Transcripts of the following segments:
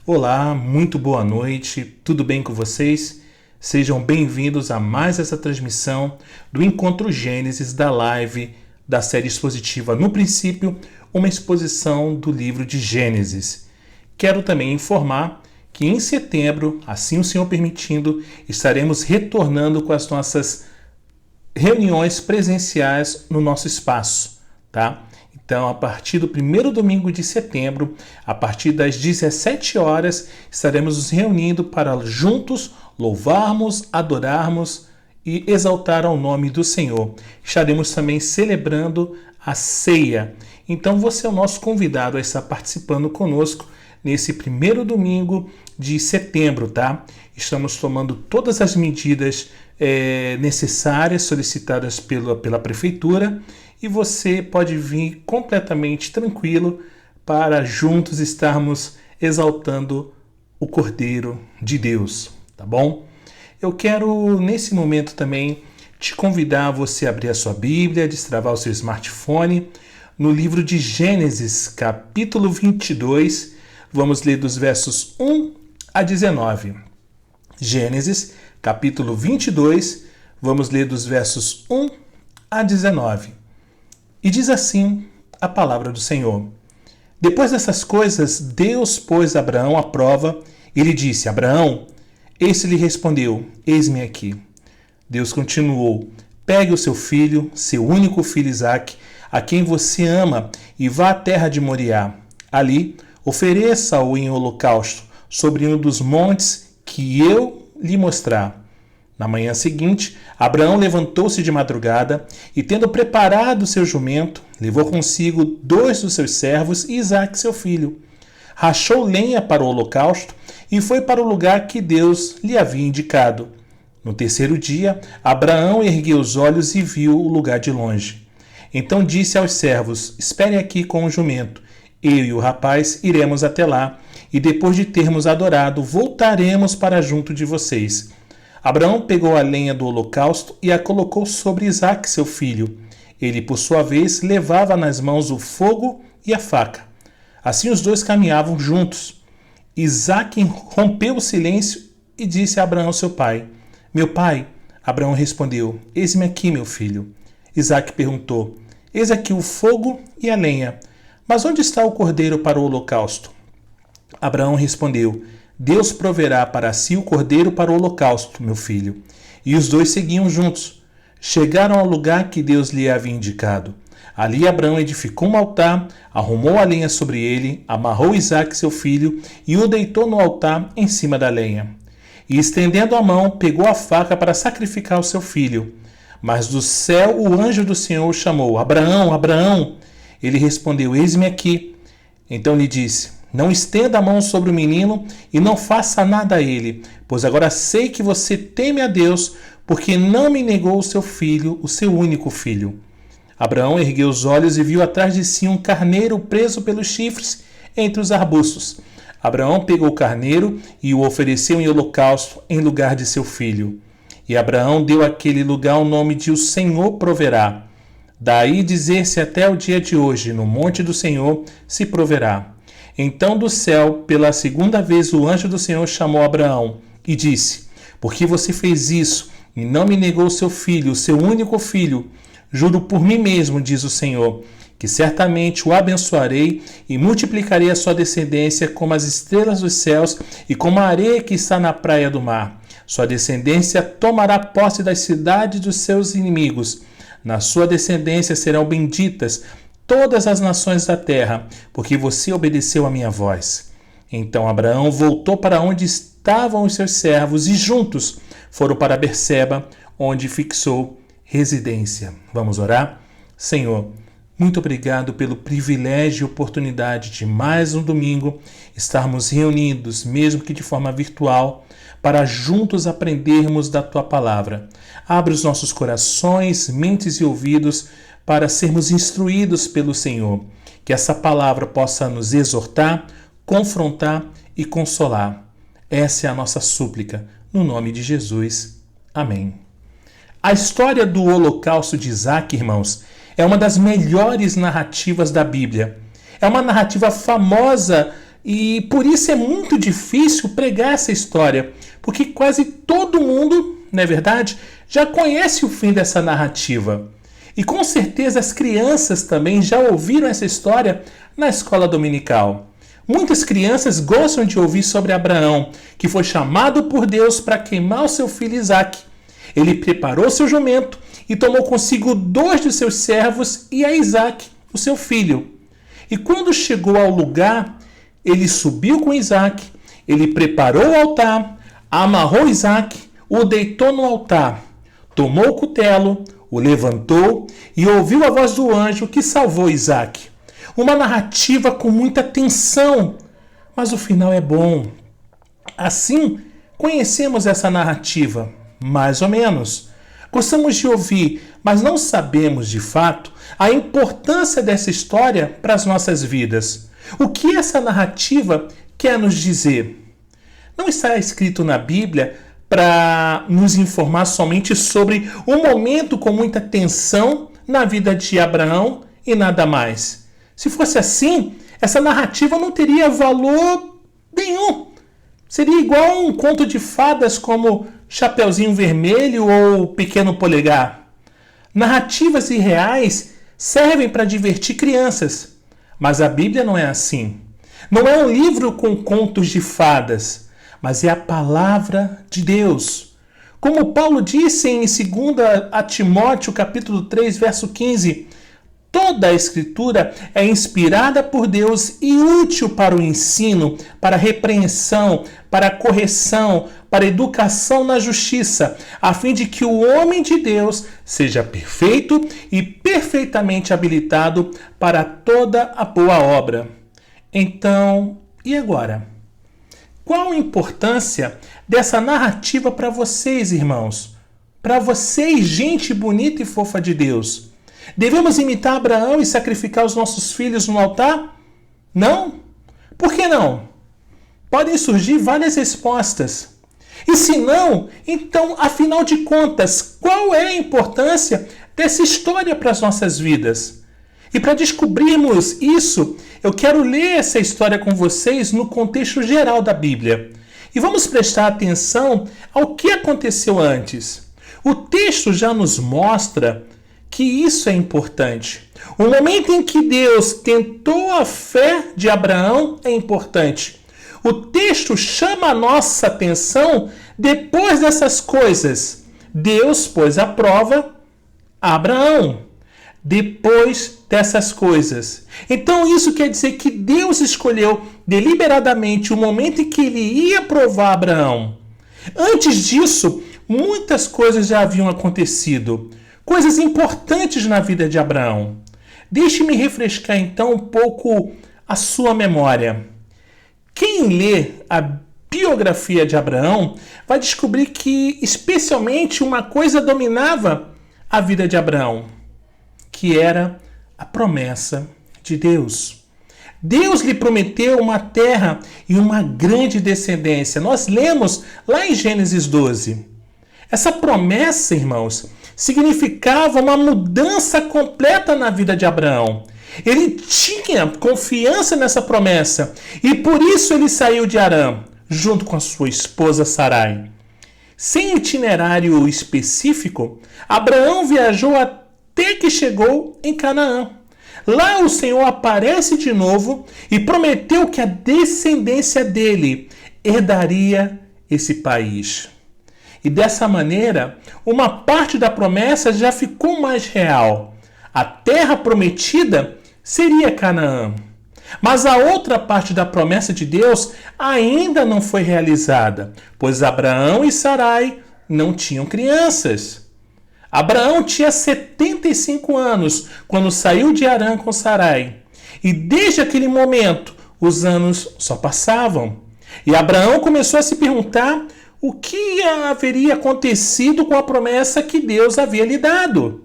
Olá, muito boa noite, tudo bem com vocês? Sejam bem-vindos a mais essa transmissão do Encontro Gênesis da live da série expositiva No Princípio, uma exposição do livro de Gênesis. Quero também informar que em setembro, assim o Senhor permitindo, estaremos retornando com as nossas reuniões presenciais no nosso espaço, tá? Então, a partir do primeiro domingo de setembro, a partir das 17 horas, estaremos nos reunindo para juntos louvarmos, adorarmos e exaltar ao nome do Senhor. Estaremos também celebrando a ceia. Então, você é o nosso convidado a estar participando conosco nesse primeiro domingo de setembro, tá? Estamos tomando todas as medidas necessárias, solicitadas pela prefeitura, e você pode vir completamente tranquilo para juntos estarmos exaltando o Cordeiro de Deus, tá bom? Eu quero, nesse momento também, te convidar a você abrir a sua Bíblia, destravar o seu smartphone, no livro de Gênesis, capítulo 22, vamos ler dos versos 1 a 19. Gênesis, capítulo 22, vamos ler dos versos 1 a 19. E diz assim a palavra do Senhor. Depois dessas coisas, Deus pôs Abraão à prova e lhe disse: Abraão, esse lhe respondeu: Eis-me aqui. Deus continuou: Pegue o seu filho, seu único filho Isaque, a quem você ama, e vá à terra de Moriá. Ali, ofereça-o em holocausto, sobre um dos montes que eu lhe mostrar. Na manhã seguinte, Abraão levantou-se de madrugada e, tendo preparado seu jumento, levou consigo 2 dos seus servos e Isaque, seu filho. Rachou lenha para o holocausto e foi para o lugar que Deus lhe havia indicado. No terceiro dia, Abraão ergueu os olhos e viu o lugar de longe. Então disse aos servos: Esperem aqui com o jumento. Eu e o rapaz iremos até lá, e depois de termos adorado, voltaremos para junto de vocês. Abraão pegou a lenha do holocausto e a colocou sobre Isaque, seu filho. Ele, por sua vez, levava nas mãos o fogo e a faca. Assim os dois caminhavam juntos. Isaque rompeu o silêncio e disse a Abraão, seu pai: Meu pai. Abraão respondeu: Eis-me aqui, meu filho. Isaque perguntou: Eis aqui o fogo e a lenha, mas onde está o cordeiro para o holocausto? Abraão respondeu: Deus proverá para si o cordeiro para o holocausto, meu filho. E os dois seguiam juntos. Chegaram ao lugar que Deus lhe havia indicado. Ali Abraão edificou um altar, arrumou a lenha sobre ele, amarrou Isaque, seu filho, e o deitou no altar em cima da lenha. E estendendo a mão, pegou a faca para sacrificar o seu filho. Mas do céu o anjo do Senhor o chamou: Abraão, Abraão! Ele respondeu: Eis-me aqui. Então lhe disse: Não estenda a mão sobre o menino e não faça nada a ele, pois agora sei que você teme a Deus, porque não me negou o seu filho, o seu único filho. Abraão ergueu os olhos e viu atrás de si um carneiro preso pelos chifres entre os arbustos. Abraão pegou o carneiro e o ofereceu em holocausto em lugar de seu filho. E Abraão deu àquele lugar o nome de O Senhor Proverá. Daí dizer-se até o dia de hoje: No monte do Senhor se proverá. Então do céu, pela segunda vez, o anjo do Senhor chamou Abraão e disse: Por que você fez isso e não me negou seu filho, o seu único filho? Juro por mim mesmo, diz o Senhor, que certamente o abençoarei e multiplicarei a sua descendência como as estrelas dos céus e como a areia que está na praia do mar. Sua descendência tomará posse das cidades dos seus inimigos. Na sua descendência serão benditas todas as nações da terra, porque você obedeceu à minha voz. Então Abraão voltou para onde estavam os seus servos e juntos foram para Berseba, onde fixou residência. Vamos orar? Senhor, muito obrigado pelo privilégio e oportunidade de mais um domingo estarmos reunidos, mesmo que de forma virtual, para juntos aprendermos da Tua Palavra. Abre os nossos corações, mentes e ouvidos para sermos instruídos pelo Senhor. Que essa palavra possa nos exortar, confrontar e consolar. Essa é a nossa súplica, no nome de Jesus. Amém. A história do holocausto de Isaque, irmãos, é uma das melhores narrativas da Bíblia. É uma narrativa famosa E por isso é muito difícil pregar essa história, porque quase todo mundo, não é verdade, já conhece o fim dessa narrativa. E com certeza as crianças também já ouviram essa história na escola dominical. Muitas crianças gostam de ouvir sobre Abraão, que foi chamado por Deus para queimar o seu filho Isaque. Ele preparou seu jumento e tomou consigo 2 de seus servos e a Isaque, o seu filho. E quando chegou ao lugar, ele subiu com Isaque, ele preparou o altar, amarrou Isaque, o deitou no altar, tomou o cutelo, o levantou e ouviu a voz do anjo que salvou Isaque. Uma narrativa com muita tensão, mas o final é bom. Assim, conhecemos essa narrativa, mais ou menos. Gostamos de ouvir, mas não sabemos, de fato, a importância dessa história para as nossas vidas. O que essa narrativa quer nos dizer? Não está escrito na Bíblia para nos informar somente sobre um momento com muita tensão na vida de Abraão e nada mais. Se fosse assim, essa narrativa não teria valor nenhum. Seria igual um conto de fadas como Chapeuzinho Vermelho ou Pequeno Polegar. Narrativas irreais servem para divertir crianças, mas a Bíblia não é assim. Não é um livro com contos de fadas, mas é a palavra de Deus. Como Paulo disse em 2 Timóteo, capítulo 3, verso 15, toda a Escritura é inspirada por Deus e útil para o ensino, para a repreensão, para a correção, para a educação na justiça, a fim de que o homem de Deus seja perfeito e perfeitamente habilitado para toda a boa obra. Então, e agora? Qual a importância dessa narrativa para vocês, irmãos? Para vocês, gente bonita e fofa de Deus? Devemos imitar Abraão e sacrificar os nossos filhos no altar? Não? Por que não? Podem surgir várias respostas. E se não, então, afinal de contas, qual é a importância dessa história para as nossas vidas? E para descobrirmos isso, eu quero ler essa história com vocês no contexto geral da Bíblia. E vamos prestar atenção ao que aconteceu antes. O texto já nos mostra que isso é importante. O momento em que Deus tentou a fé de Abraão é importante. O texto chama a nossa atenção depois dessas coisas. Deus pôs à prova Abraão depois dessas coisas. Então isso quer dizer que Deus escolheu deliberadamente o momento em que ele ia provar Abraão. Antes disso, muitas coisas já haviam acontecido. Coisas importantes na vida de Abraão. Deixe-me refrescar então um pouco a sua memória. Quem lê a biografia de Abraão vai descobrir que, especialmente, uma coisa dominava a vida de Abraão, que era a promessa de Deus. Deus lhe prometeu uma terra e uma grande descendência. Nós lemos lá em Gênesis 12. Essa promessa, irmãos, significava uma mudança completa na vida de Abraão. Ele tinha confiança nessa promessa e por isso ele saiu de Harã, junto com a sua esposa Sarai. Sem itinerário específico, Abraão viajou até que chegou em Canaã. Lá o Senhor aparece de novo e prometeu que a descendência dele herdaria esse país. E dessa maneira, uma parte da promessa já ficou mais real. A terra prometida seria Canaã. Mas a outra parte da promessa de Deus ainda não foi realizada, pois Abraão e Sarai não tinham crianças. Abraão tinha 75 anos quando saiu de Harã com Sarai. E desde aquele momento, os anos só passavam. E Abraão começou a se perguntar o que haveria acontecido com a promessa que Deus havia lhe dado.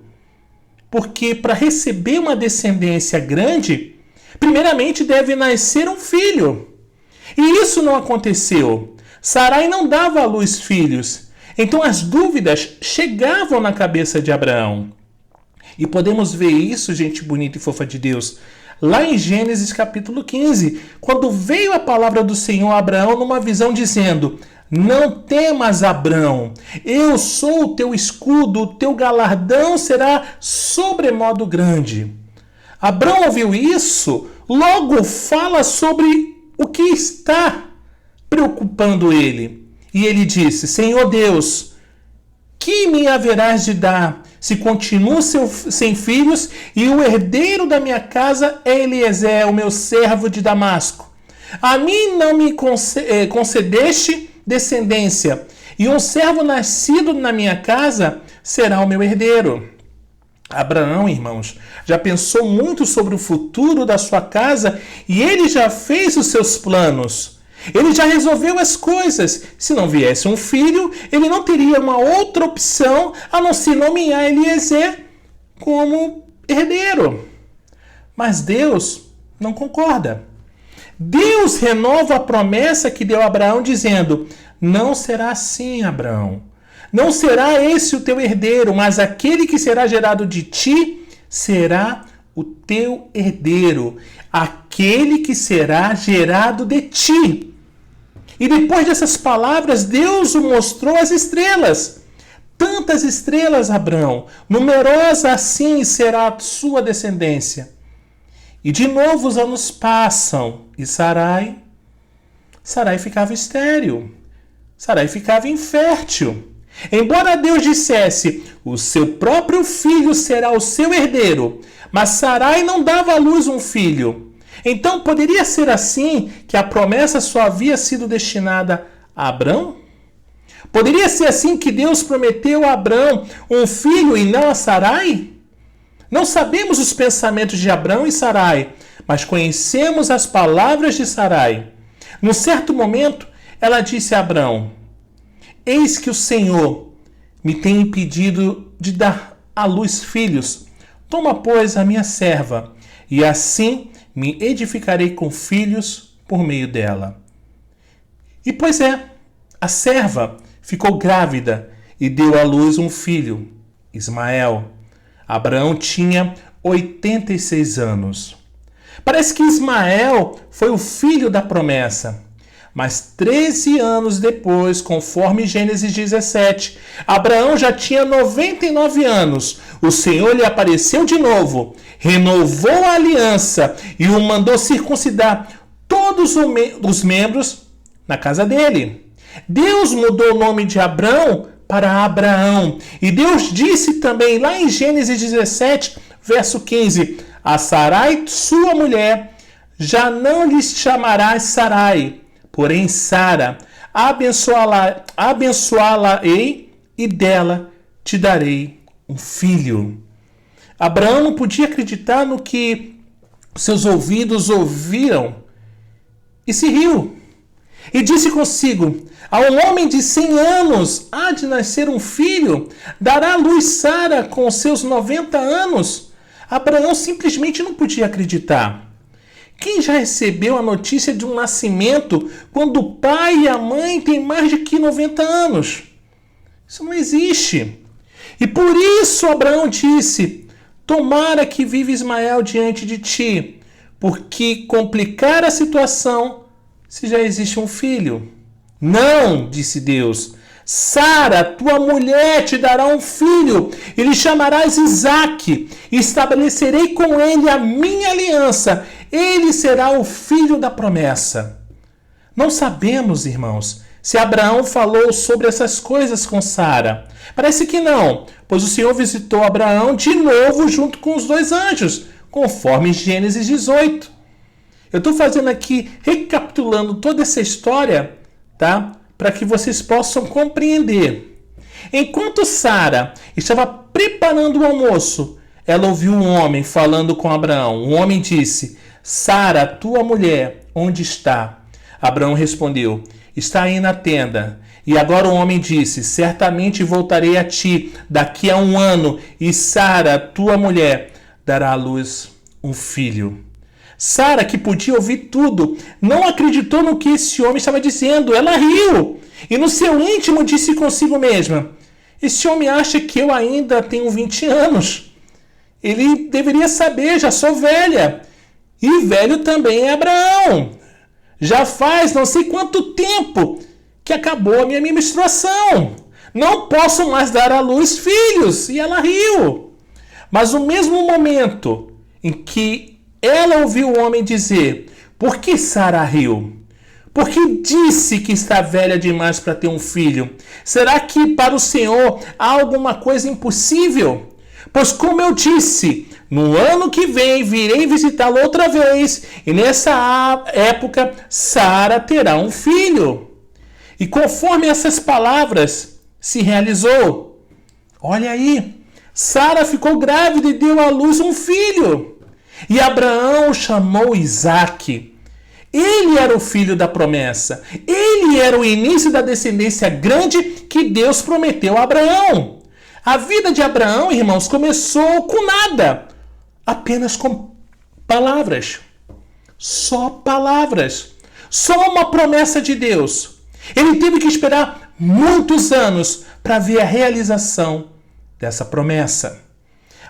Porque para receber uma descendência grande, primeiramente deve nascer um filho. E isso não aconteceu. Sarai não dava à luz filhos. Então as dúvidas chegavam na cabeça de Abraão. E podemos ver isso, gente bonita e fofa de Deus, lá em Gênesis capítulo 15, quando veio a palavra do Senhor a Abraão numa visão dizendo: não temas, Abrão, eu sou o teu escudo, o teu galardão será sobremodo grande. Abrão ouviu isso, logo fala sobre o que está preocupando ele. E ele disse: Senhor Deus, que me haverás de dar se continuo sem filhos e o herdeiro da minha casa é Eliezer, o meu servo de Damasco? A mim não me concedeste descendência, e um servo nascido na minha casa será o meu herdeiro. Abraão, irmãos, já pensou muito sobre o futuro da sua casa e ele já fez os seus planos. Ele já resolveu as coisas. Se não viesse um filho, ele não teria uma outra opção a não se nomear Eliezer como herdeiro. Mas Deus não concorda. Deus renova a promessa que deu a Abraão, dizendo: não será assim, Abraão. Não será esse o teu herdeiro, mas aquele que será gerado de ti será o teu herdeiro. Aquele que será gerado de ti. E depois dessas palavras, Deus o mostrou as estrelas. Tantas estrelas, Abraão, numerosa assim será a sua descendência. E de novo os anos passam, e Sarai ficava estéril. Sarai ficava infértil. Embora Deus dissesse: o seu próprio filho será o seu herdeiro, mas Sarai não dava à luz um filho. Então poderia ser assim que a promessa só havia sido destinada a Abrão? Poderia ser assim que Deus prometeu a Abrão um filho e não a Sarai? Não sabemos os pensamentos de Abrão e Sarai, mas conhecemos as palavras de Sarai. Num certo momento, ela disse a Abrão: eis que o Senhor me tem impedido de dar à luz filhos. Toma, pois, a minha serva, e assim me edificarei com filhos por meio dela. E pois é, a serva ficou grávida e deu à luz um filho, Ismael. Abraão tinha 86 anos. Parece que Ismael foi o filho da promessa. Mas 13 anos depois, conforme Gênesis 17, Abraão já tinha 99 anos. O Senhor lhe apareceu de novo, renovou a aliança e o mandou circuncidar todos os membros na casa dele. Deus mudou o nome de Abrão para Abraão. E Deus disse também lá em Gênesis 17, verso 15, a Sarai, sua mulher, já não lhe chamarás Sarai, porém Sara, abençoá-la-ei e dela te darei um filho. Abraão não podia acreditar no que seus ouvidos ouviram e se riu. E disse consigo: a um homem de 100 anos há de nascer um filho, dará à luz Sara com seus 90 anos. Abraão simplesmente não podia acreditar. Quem já recebeu a notícia de um nascimento quando o pai e a mãe têm mais de 90 anos? Isso não existe. E por isso Abraão disse: tomara que viva Ismael diante de ti, porque complicar a situação se já existe um filho. Não, disse Deus, Sara, tua mulher, te dará um filho, e lhe chamarás Isaque, e estabelecerei com ele a minha aliança, ele será o filho da promessa. Não sabemos, irmãos, se Abraão falou sobre essas coisas com Sara. Parece que não, pois o Senhor visitou Abraão de novo junto com os 2 anjos, conforme Gênesis 18. Eu estou fazendo aqui, recapitulando toda essa história, tá? Para que vocês possam compreender. Enquanto Sara estava preparando o almoço, ela ouviu um homem falando com Abraão. O homem disse: Sara, tua mulher, onde está? Abraão respondeu: está aí na tenda. E agora o homem disse: certamente voltarei a ti daqui a 1 ano, e Sara, tua mulher, dará à luz um filho. Sara, que podia ouvir tudo, não acreditou no que esse homem estava dizendo. Ela riu e no seu íntimo disse consigo mesma: esse homem acha que eu ainda tenho 20 anos. Ele deveria saber, já sou velha. E velho também é Abraão. Já faz não sei quanto tempo que acabou a minha menstruação. Não posso mais dar à luz filhos. E ela riu. Mas no mesmo momento em que ela ouviu o homem dizer: por que Sara riu? Porque disse que está velha demais para ter um filho. Será que para o Senhor há alguma coisa impossível? Pois como eu disse, no ano que vem virei visitá-lo outra vez, e nessa época Sara terá um filho. E conforme essas palavras se realizou. Olha aí, Sara ficou grávida e deu à luz um filho. E Abraão o chamou Isaque. Ele era o filho da promessa. Ele era o início da descendência grande que Deus prometeu a Abraão. A vida de Abraão, irmãos, começou com nada. Apenas com palavras. Só palavras. Só uma promessa de Deus. Ele teve que esperar muitos anos para ver a realização dessa promessa.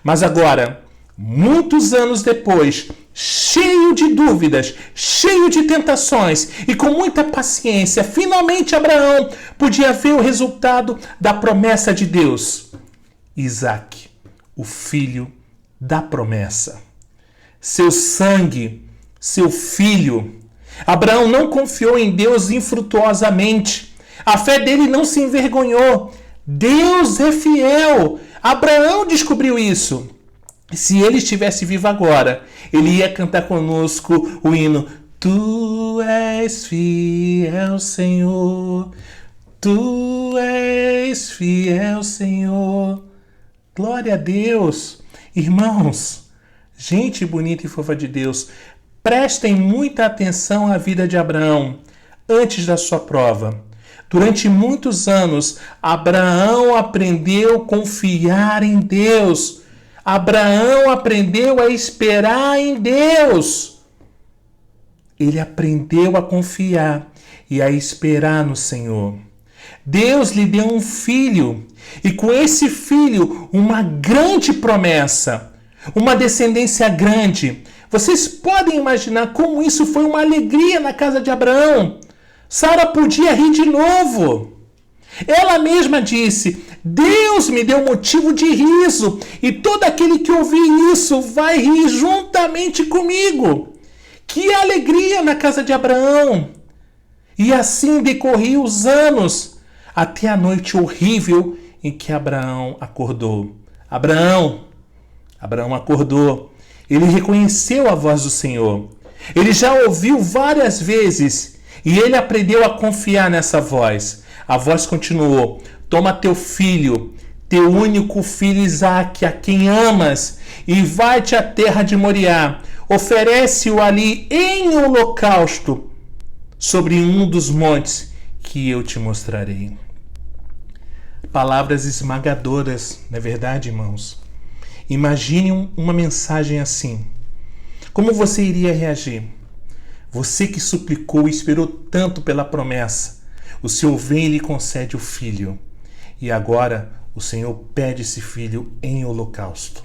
Mas agora, muitos anos depois, cheio de dúvidas, cheio de tentações e com muita paciência, finalmente Abraão podia ver o resultado da promessa de Deus. Isaque, o filho da promessa. Seu sangue, seu filho. Abraão não confiou em Deus infrutuosamente. A fé dele não se envergonhou. Deus é fiel. Abraão descobriu isso. Se ele estivesse vivo agora, ele ia cantar conosco o hino: Tu és fiel, Senhor. Tu és fiel, Senhor. Glória a Deus. Irmãos, gente bonita e fofa de Deus, prestem muita atenção à vida de Abraão antes da sua prova. Durante muitos anos, Abraão aprendeu a confiar em Deus. Abraão aprendeu a esperar em Deus. Ele aprendeu a confiar e a esperar no Senhor. Deus lhe deu um filho, e com esse filho, uma grande promessa, uma descendência grande. Vocês podem imaginar como isso foi uma alegria na casa de Abraão. Sara podia rir de novo. Ela mesma disse: Deus me deu motivo de riso, e todo aquele que ouvir isso vai rir juntamente comigo. Que alegria na casa de Abraão! E assim decorriam os anos, até a noite horrível em que Abraão acordou. Abraão acordou. Ele reconheceu a voz do Senhor. Ele já ouviu várias vezes e ele aprendeu a confiar nessa voz. A voz continuou: toma teu filho, teu único filho Isaque, a quem amas, e vai-te à terra de Moriá. Oferece-o ali em holocausto sobre um dos montes que eu te mostrarei. Palavras esmagadoras, não é verdade, irmãos? Imagine uma mensagem assim. Como você iria reagir? Você que suplicou e esperou tanto pela promessa, o Senhor vem e lhe concede o filho. E agora o Senhor pede esse filho em holocausto.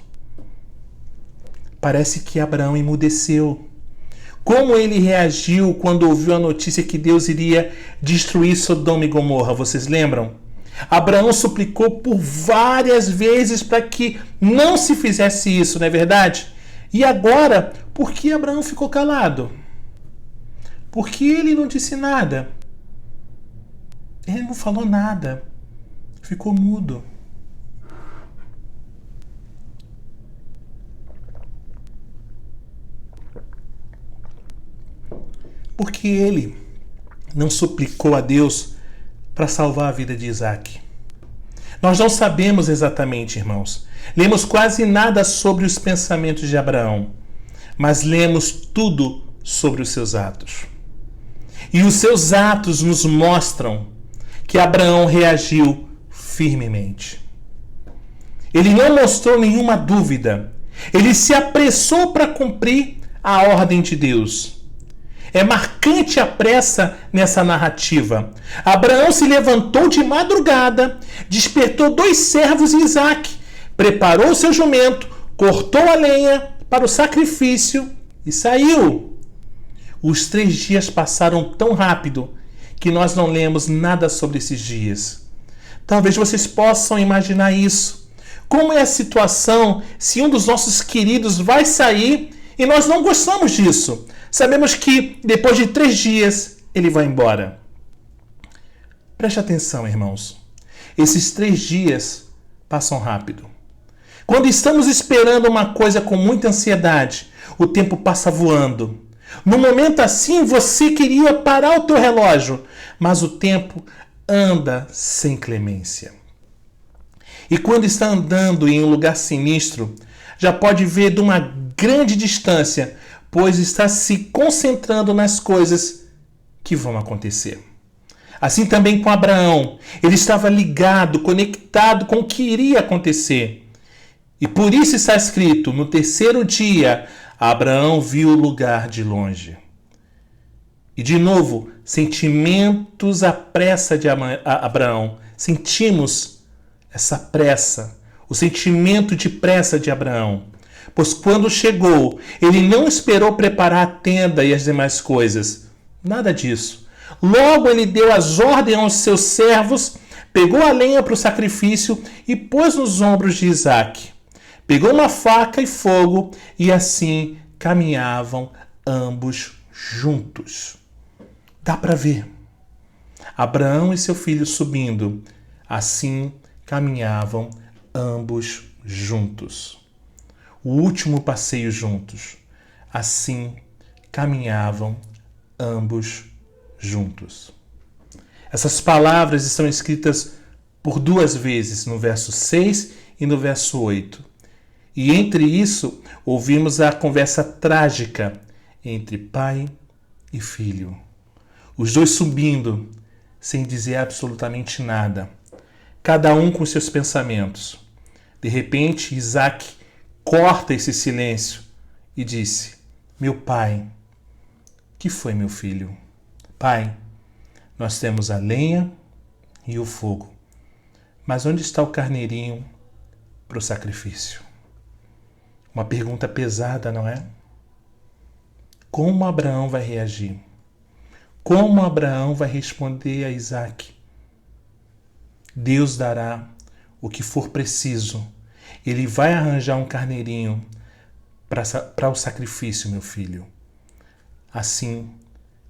Parece que Abraão emudeceu. Como ele reagiu quando ouviu a notícia que Deus iria destruir Sodoma e Gomorra? Vocês lembram? Abraão suplicou por várias vezes para que não se fizesse isso, não é verdade? E agora, por que Abraão ficou calado? Por que ele não disse nada? Ele não falou nada. Ficou mudo. Porque ele não suplicou a Deus para salvar a vida de Isaque. Nós não sabemos exatamente, irmãos. Lemos quase nada sobre os pensamentos de Abraão, mas lemos tudo sobre os seus atos. E os seus atos nos mostram que Abraão reagiu firmemente. Ele não mostrou nenhuma dúvida. Ele se apressou para cumprir a ordem de Deus. É marcante a pressa nessa narrativa. Abraão se levantou de madrugada, despertou 2 servos e Isaque, preparou seu jumento, cortou a lenha para o sacrifício e saiu. Os 3 dias passaram tão rápido que nós não lemos nada sobre esses dias. Talvez vocês possam imaginar isso. Como é a situação se um dos nossos queridos vai sair e nós não gostamos disso? Sabemos que depois de 3 dias ele vai embora. Preste atenção, irmãos. Esses 3 dias passam rápido. Quando estamos esperando uma coisa com muita ansiedade, o tempo passa voando. No momento assim, você queria parar o teu relógio, mas o tempo anda sem clemência. E quando está andando em um lugar sinistro, já pode ver de uma grande distância, pois está se concentrando nas coisas que vão acontecer. Assim também com Abraão. Ele estava ligado, conectado com o que iria acontecer. E por isso está escrito, no 3º dia, Abraão viu o lugar de longe. E de novo, sentimentos a pressa de Abraão. Sentimos essa pressa, o sentimento de pressa de Abraão. Pois quando chegou, ele não esperou preparar a tenda e as demais coisas. Nada disso. Logo ele deu as ordens aos seus servos, pegou a lenha para o sacrifício e pôs nos ombros de Isaque. Pegou uma faca e fogo e assim caminhavam ambos juntos. Dá para ver. Abraão e seu filho subindo. Assim caminhavam ambos juntos. O último passeio juntos. Assim caminhavam ambos juntos. Essas palavras estão escritas por 2 vezes, no verso 6 e no verso 8. E entre isso, ouvimos a conversa trágica entre pai e filho. Os dois subindo, sem dizer absolutamente nada. Cada um com seus pensamentos. De repente, Isaque corta esse silêncio e disse: Meu pai, que foi, meu filho? Pai, nós temos a lenha e o fogo. Mas onde está o carneirinho para o sacrifício? Uma pergunta pesada, não é? Como Abraão vai reagir? Como Abraão vai responder a Isaque? Deus dará o que for preciso. Ele vai arranjar um carneirinho para o sacrifício, meu filho. Assim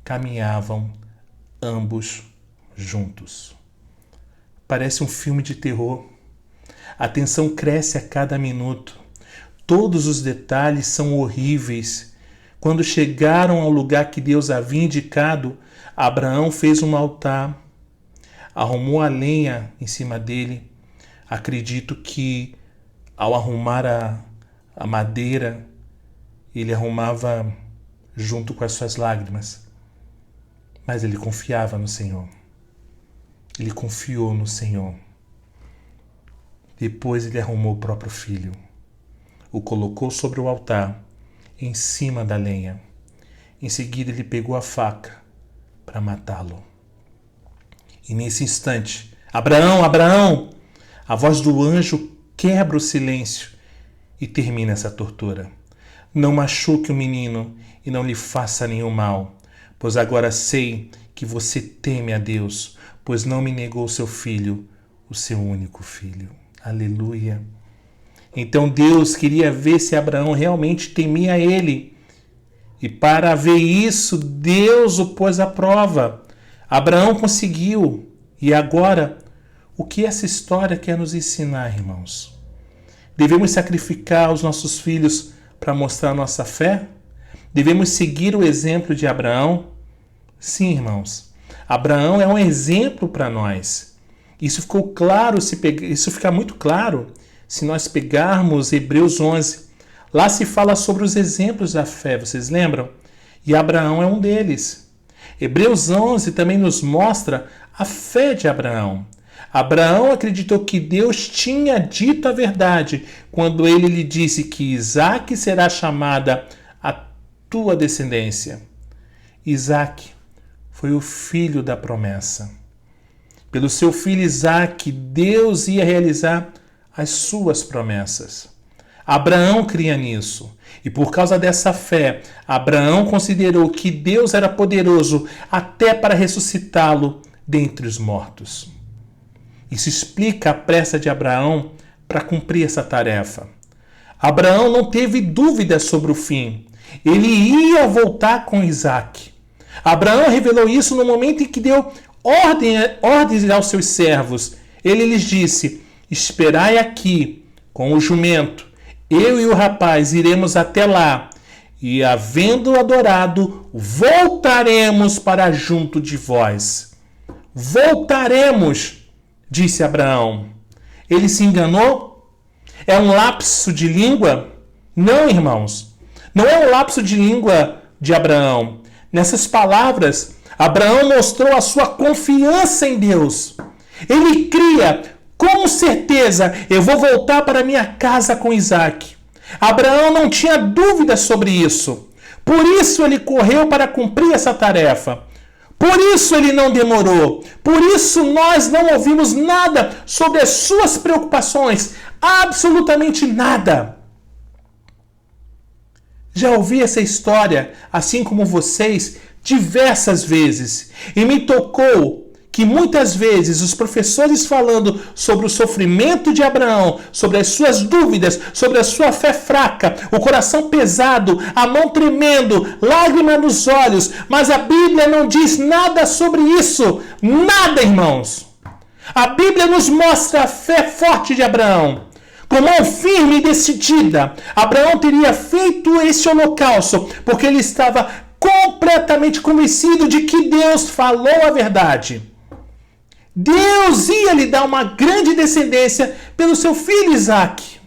caminhavam ambos juntos. Parece um filme de terror. A tensão cresce a cada minuto. Todos os detalhes são horríveis. Quando chegaram ao lugar que Deus havia indicado, Abraão fez um altar, arrumou a lenha em cima dele. Acredito que ao arrumar a madeira, ele arrumava junto com as suas lágrimas. Mas ele confiava no Senhor. Ele confiou no Senhor. Depois ele arrumou o próprio filho. O colocou sobre o altar, em cima da lenha. Em seguida ele pegou a faca para matá-lo. E nesse instante, Abraão, Abraão! A voz do anjo quebra o silêncio e termina essa tortura. Não machuque o menino e não lhe faça nenhum mal, pois agora sei que você teme a Deus, pois não me negou seu filho, o seu único filho. Aleluia! Então Deus queria ver se Abraão realmente temia ele. E para ver isso, Deus o pôs à prova. Abraão conseguiu. E agora, o que essa história quer nos ensinar, irmãos? Devemos sacrificar os nossos filhos para mostrar nossa fé? Devemos seguir o exemplo de Abraão? Sim, irmãos. Abraão é um exemplo para nós. Isso ficou claro, isso fica muito claro se nós pegarmos Hebreus 11. Lá se fala sobre os exemplos da fé, vocês lembram? E Abraão é um deles. Hebreus 11 também nos mostra a fé de Abraão. Abraão acreditou que Deus tinha dito a verdade quando ele lhe disse que Isaque será chamada a tua descendência. Isaque foi o filho da promessa. Pelo seu filho Isaque, Deus ia realizar as suas promessas. Abraão cria nisso. E por causa dessa fé, Abraão considerou que Deus era poderoso até para ressuscitá-lo dentre os mortos. Isso explica a pressa de Abraão para cumprir essa tarefa. Abraão não teve dúvidas sobre o fim. Ele ia voltar com Isaque. Abraão revelou isso no momento em que deu ordens aos seus servos. Ele lhes disse: esperai aqui com o jumento. Eu e o rapaz iremos até lá, e havendo adorado, voltaremos para junto de vós. Voltaremos, disse Abraão. Ele se enganou? É um lapso de língua? Não, irmãos. Não é um lapso de língua de Abraão. Nessas palavras, Abraão mostrou a sua confiança em Deus. Ele cria: com certeza eu vou voltar para minha casa com Isaque. Abraão não tinha dúvidas sobre isso. Por isso ele correu para cumprir essa tarefa. Por isso ele não demorou. Por isso nós não ouvimos nada sobre as suas preocupações. Absolutamente nada. Já ouvi essa história, assim como vocês, diversas vezes. E me tocou que muitas vezes os professores falando sobre o sofrimento de Abraão, sobre as suas dúvidas, sobre a sua fé fraca, o coração pesado, a mão tremendo, lágrima nos olhos, mas a Bíblia não diz nada sobre isso. Nada, irmãos. A Bíblia nos mostra a fé forte de Abraão. Com mão firme e decidida, Abraão teria feito esse holocausto, porque ele estava completamente convencido de que Deus falou a verdade. Deus ia lhe dar uma grande descendência pelo seu filho Isaque.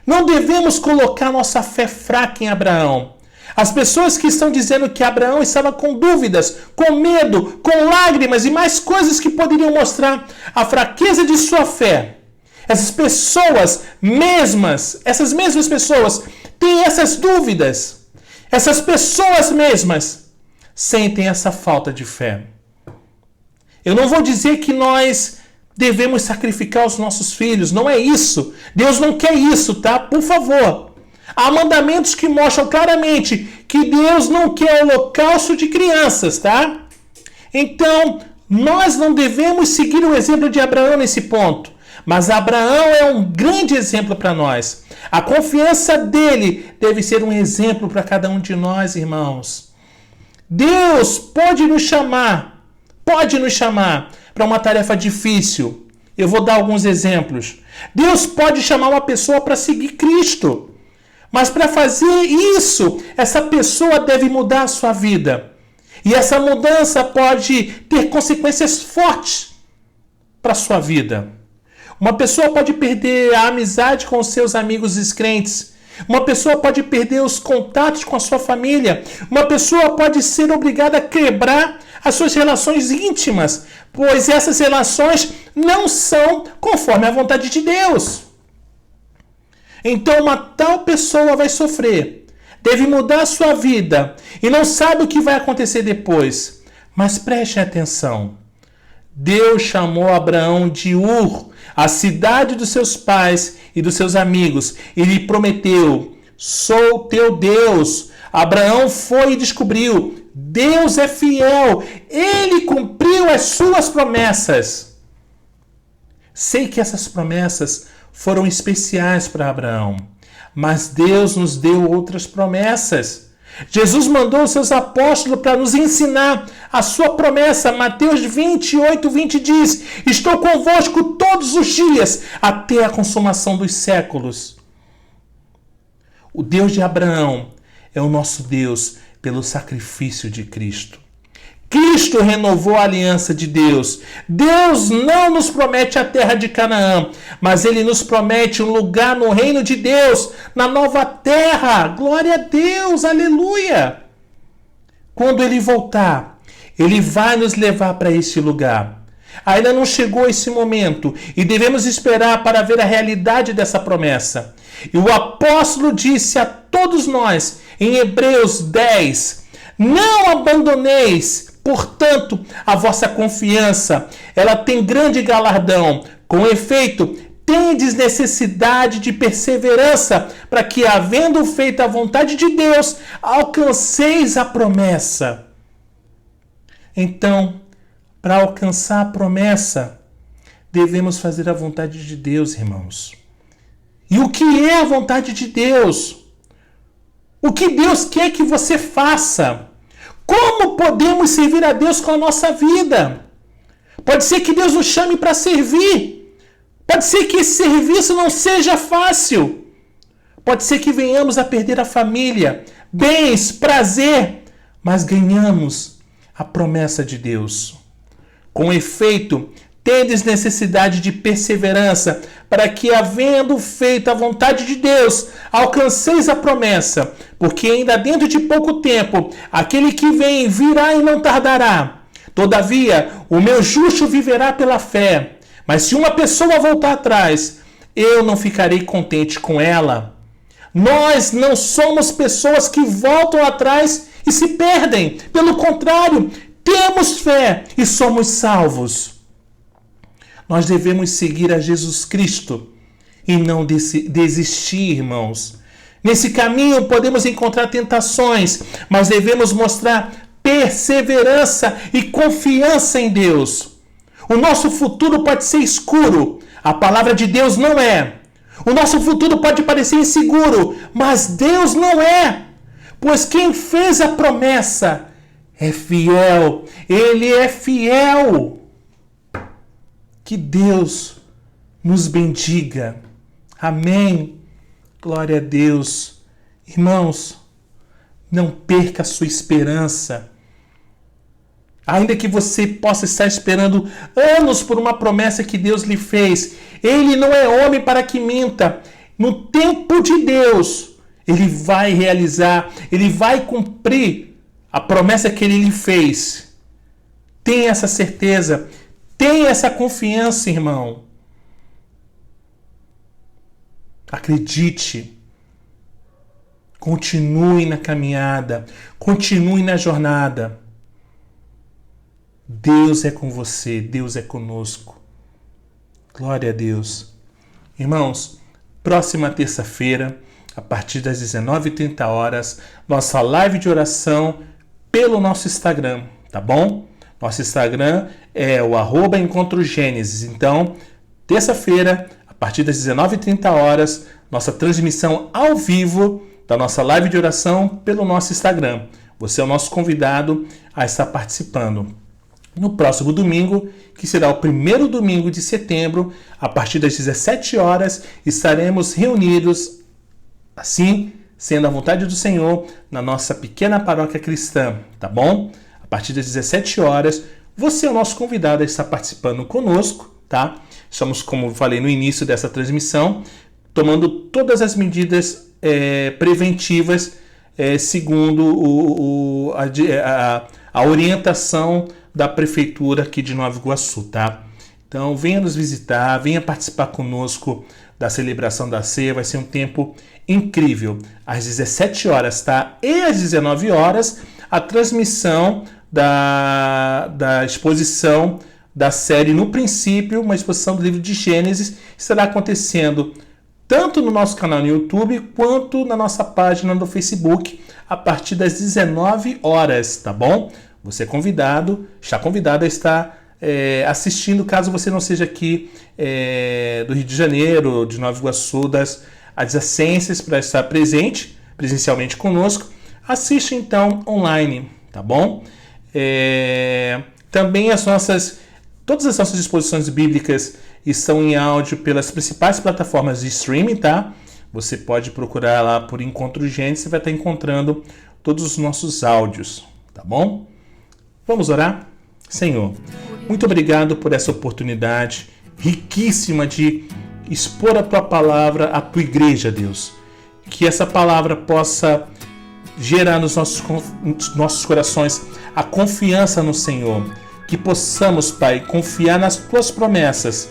Não devemos colocar nossa fé fraca em Abraão. As pessoas que estão dizendo que Abraão estava com dúvidas, com medo, com lágrimas e mais coisas que poderiam mostrar a fraqueza de sua fé. Essas mesmas pessoas têm essas dúvidas. Essas pessoas mesmas sentem essa falta de fé. Eu não vou dizer que nós devemos sacrificar os nossos filhos. Não é isso. Deus não quer isso, tá? Por favor. Há mandamentos que mostram claramente que Deus não quer holocausto de crianças, tá? Então, nós não devemos seguir o exemplo de Abraão nesse ponto. Mas Abraão é um grande exemplo para nós. A confiança dele deve ser um exemplo para cada um de nós, irmãos. Deus pode nos chamar para uma tarefa difícil. Eu vou dar alguns exemplos. Deus pode chamar uma pessoa para seguir Cristo. Mas para fazer isso, essa pessoa deve mudar a sua vida. E essa mudança pode ter consequências fortes para a sua vida. Uma pessoa pode perder a amizade com os seus amigos descrentes. Uma pessoa pode perder os contatos com a sua família. Uma pessoa pode ser obrigada a quebrar as suas relações íntimas, pois essas relações não são conforme a vontade de Deus. Então uma tal pessoa vai sofrer, deve mudar a sua vida e não sabe o que vai acontecer depois. Mas preste atenção. Deus chamou Abraão de Ur, a cidade dos seus pais e dos seus amigos, e lhe prometeu: sou teu Deus. Abraão foi e descobriu: Deus é fiel, ele cumpriu as suas promessas. Sei que essas promessas foram especiais para Abraão, mas Deus nos deu outras promessas. Jesus mandou os seus apóstolos para nos ensinar a sua promessa. Mateus 28:20 diz: estou convosco todos os dias, até a consumação dos séculos. O Deus de Abraão é o nosso Deus pelo sacrifício de Cristo. Cristo renovou a aliança de Deus. Deus não nos promete a terra de Canaã, mas Ele nos promete um lugar no reino de Deus, na nova terra. Glória a Deus, aleluia! Quando Ele voltar, Ele vai nos levar para esse lugar. Ainda não chegou esse momento e devemos esperar para ver a realidade dessa promessa. E o apóstolo disse a todos nós, em Hebreus 10, não abandoneis, portanto, a vossa confiança, ela tem grande galardão. Com efeito, tendes necessidade de perseverança, para que, havendo feito a vontade de Deus, alcanceis a promessa. Então, para alcançar a promessa, devemos fazer a vontade de Deus, irmãos. E o que é a vontade de Deus? O que Deus quer que você faça? Como podemos servir a Deus com a nossa vida? Pode ser que Deus nos chame para servir. Pode ser que esse serviço não seja fácil. Pode ser que venhamos a perder a família, bens, prazer, mas ganhamos a promessa de Deus. Com efeito, tendes necessidade de perseverança, para que, havendo feito a vontade de Deus, alcanceis a promessa, porque ainda dentro de pouco tempo, aquele que vem virá e não tardará. Todavia, o meu justo viverá pela fé. Mas se uma pessoa voltar atrás, eu não ficarei contente com ela. Nós não somos pessoas que voltam atrás e se perdem. Pelo contrário, temos fé e somos salvos. Nós devemos seguir a Jesus Cristo e não desistir, irmãos. Nesse caminho podemos encontrar tentações, mas devemos mostrar perseverança e confiança em Deus. O nosso futuro pode ser escuro, a palavra de Deus não é. O nosso futuro pode parecer inseguro, mas Deus não é. Pois quem fez a promessa é fiel, Ele é fiel. Que Deus nos bendiga. Amém. Glória a Deus. Irmãos, não perca a sua esperança. Ainda que você possa estar esperando anos por uma promessa que Deus lhe fez, Ele não é homem para que minta. No tempo de Deus, Ele vai realizar, Ele vai cumprir a promessa que Ele lhe fez. Tenha essa certeza, tenha essa confiança, irmão. Acredite. Continue na caminhada, continue na jornada. Deus é com você, Deus é conosco. Glória a Deus. Irmãos, próxima terça-feira, a partir das 19h30, nossa live de oração pelo nosso Instagram, tá bom? Nosso Instagram é o @EncontroGênesis. Então, terça-feira, a partir das 19h30, nossa transmissão ao vivo da nossa live de oração pelo nosso Instagram. Você é o nosso convidado a estar participando. No próximo domingo, que será o primeiro domingo de setembro, a partir das 17h, estaremos reunidos, assim, sendo a vontade do Senhor, na nossa pequena paróquia cristã, tá bom? A partir das 17h, você é o nosso convidado a estar participando conosco, tá? Estamos, como falei no início dessa transmissão, tomando todas as medidas preventivas, segundo a orientação da Prefeitura aqui de Nova Iguaçu, tá? Então, venha nos visitar, venha participar conosco da celebração da ceia, vai ser um tempo incrível. Às 17h, tá? E às 19h, a transmissão da exposição da série No Princípio, uma exposição do livro de Gênesis, estará acontecendo tanto no nosso canal no YouTube, quanto na nossa página do Facebook, a partir das 19h, tá bom? Você é convidado, está convidado a estar assistindo, caso você não seja aqui do Rio de Janeiro, de Nova Iguaçu, das adjacências, para estar presente, presencialmente conosco. Assiste então online, tá bom? Também todas as nossas exposições bíblicas estão em áudio pelas principais plataformas de streaming, tá? Você pode procurar lá por Encontro Gênesis, você vai estar encontrando todos os nossos áudios, tá bom? Vamos orar? Senhor, muito obrigado por essa oportunidade riquíssima de expor a Tua palavra à Tua igreja, Deus. Que essa palavra possa gerar nos nossos corações a confiança no Senhor. Que possamos, Pai, confiar nas Tuas promessas.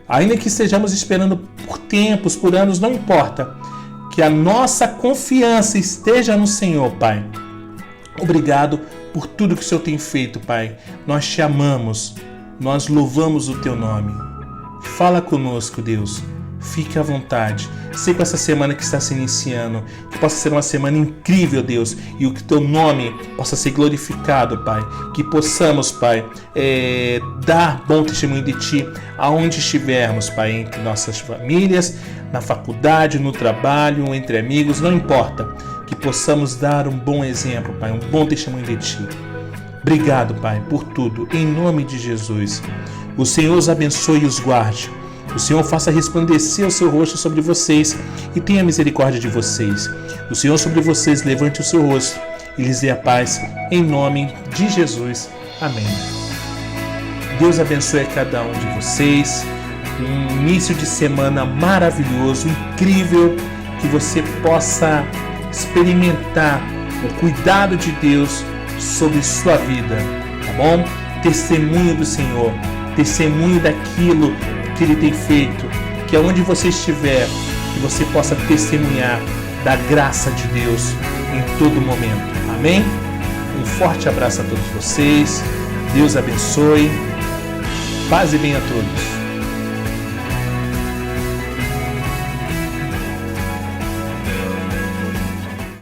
Ainda que estejamos esperando por tempos, por anos, não importa. Que a nossa confiança esteja no Senhor, Pai. Obrigado por tudo que o Senhor tem feito, Pai. Nós te amamos, nós louvamos o Teu nome. Fala conosco, Deus. Fique à vontade. Sei que essa semana que está se iniciando, que possa ser uma semana incrível, Deus, e o que teu nome possa ser glorificado, Pai. Que possamos, Pai, dar bom testemunho de Ti aonde estivermos, Pai, entre nossas famílias, na faculdade, no trabalho, entre amigos, não importa. Que possamos dar um bom exemplo, Pai, um bom testemunho de Ti. Obrigado, Pai, por tudo, em nome de Jesus. O Senhor os abençoe e os guarde. O Senhor faça resplandecer o seu rosto sobre vocês e tenha misericórdia de vocês. O Senhor sobre vocês levante o seu rosto e lhes dê a paz, em nome de Jesus. Amém. Deus abençoe a cada um de vocês. Um início de semana maravilhoso, incrível, que você possa experimentar o cuidado de Deus sobre sua vida, tá bom? Testemunho do Senhor, testemunho daquilo que Ele tem feito, que aonde você estiver, que você possa testemunhar da graça de Deus em todo momento. Amém? Um forte abraço a todos vocês. Deus abençoe. Paz e bem a todos.